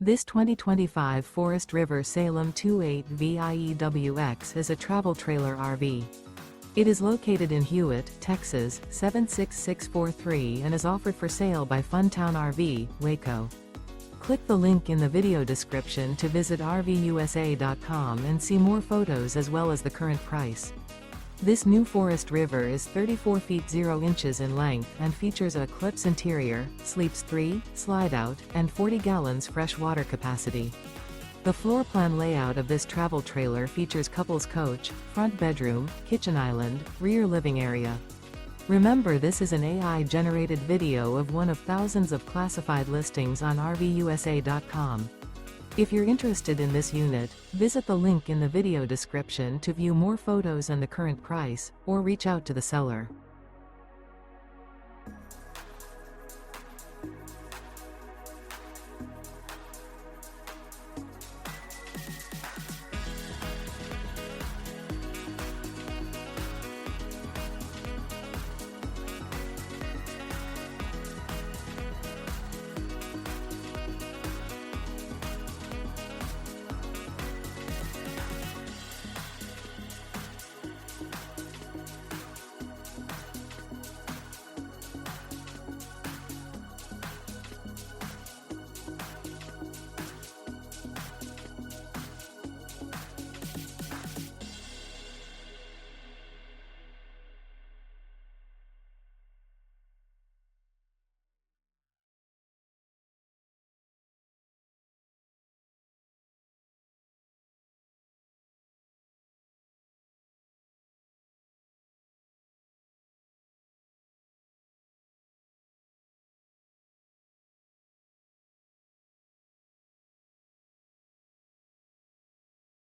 This 2025 Forest River Salem 28VIEWX is a travel trailer RV. It is located in Hewitt, Texas 76643 and is offered for sale by Funtown RV, Waco. Click the link in the video description to visit RVUSA.com and see more photos as well as the current price. This new Forest River is 34 feet 0 inches in length and features a ECLIPSE interior, sleeps 3, Slideout, and 40 gallons fresh water capacity. The floor plan layout of this travel trailer features couples coach, front bedroom, kitchen island, rear living area. Remember, this is an AI-generated video of one of thousands of classified listings on RVUSA.com. If you're interested in this unit, visit the link in the video description to view more photos and the current price, or reach out to the seller.